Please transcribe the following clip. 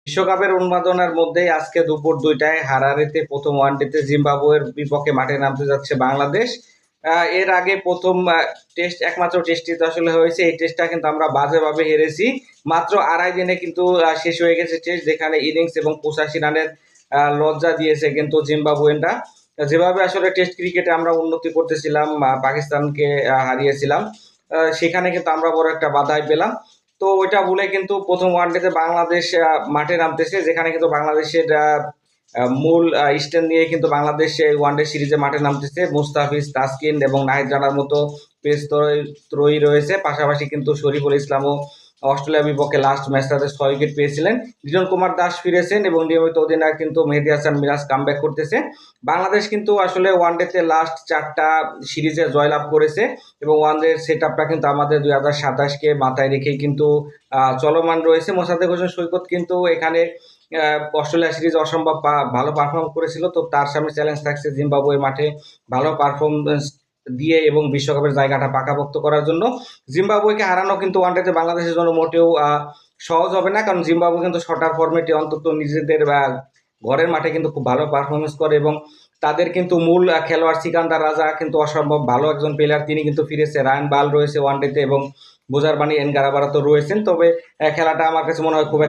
বিশ্বকাপের উন্মাদনার মধ্যেই আজকে দুপুর ২টায় হারারেতে প্রথম ওয়ানডেতে জিম্বাবুয়ের বিপক্ষে মাঠে নামতে যাচ্ছে বাংলাদেশ। এর আগে প্রথম টেস্ট একমাত্র টেস্টটি তো আসলে হয়েছে। এই টেস্টটা কিন্তু আমরা বাজেভাবে হেরেছি। মাত্র ২.৫ দিনে কিন্তু শেষ হয়ে গেছে টেস্ট, যেখানে ইনিংস এবং ৮৫ রানের লজ্জা দিয়েছে কিন্তু জিম্বাবুয়েনরা। যেভাবে আসলে টেস্ট ক্রিকেটে আমরা উন্নতি করতেছিলাম, পাকিস্তানকে হারিয়েছিলাম, সেখানে কিন্তু আমরা বড় একটা বাধাই পেলাম। তো ওইটা ভুলে কিন্তু প্রথম ওয়ানডেতে বাংলাদেশ মাঠে নামতেছে, যেখানে কিন্তু বাংলাদেশের মূল স্ট্যান্ড নিয়ে কিন্তু বাংলাদেশ ওয়ানডে সিরিজে মাঠে নামতেছে। মুস্তাফিজ, তাসকিন এবং নাহিদ রানার মতো পেস ত্রয়ী রয়েছে। পাশাপাশি কিন্তু শরীফুল ইসলামও অস্ট্রেলিয়ার বিপক্ষে লাস্ট ম্যাচটাতে ৬ উইকেট পেয়েছিলেন। লিটন কুমার দাস ফিরেছেন এবং নিয়মিত অধিনায়ক কিন্তু মেহেদী হাসান মিরাজ কামব্যাক করতেছে। বাংলাদেশ কিন্তু আসলে ওয়ানডেতে লাস্ট ৪টা সিরিজে জয়লাভ করেছে এবং ওয়ানডের সেট আপটা কিন্তু আমাদের ২০২৭কে মাথায় রেখেই কিন্তু চলমান রয়েছে। মোসাদ্দেক হোসেন সৈকত কিন্তু এখানে অস্ট্রেলিয়া সিরিজ অসম্ভব ভালো পারফর্ম করেছিল। তো তার সামনে চ্যালেঞ্জ থাকছে জিম্বাবুয়ে মাঠে ভালো পারফরমেন্স দিয়ে এবং বিশ্বকাপের জায়গাটা পাকাপোক্ত করার জন্য। জিম্বাবুয়েকে হারানো কিন্তু ওয়ানডেতে বাংলাদেশের জন্য মোটেও সহজ হবে না, কারণ জিম্বাবুয়ে কিন্তু শর্টার ফরম্যাটে অন্তত নিজেদের ঘরের মাঠে কিন্তু খুব ভালো পারফরমেন্স করে এবং তাদের কিন্তু মূল খেলোয়াড় সিকান্দার রাজা কিন্তু অসম্ভব ভালো একজন প্লেয়ার। তিনি কিন্তু ফিরেছে। রায়ান বাল রয়েছে ওয়ানডেতে এবং বুজারবানি এনগারাবারা তো রয়েছেন। তবে খেলাটা আমার কাছে মনে হয় খুব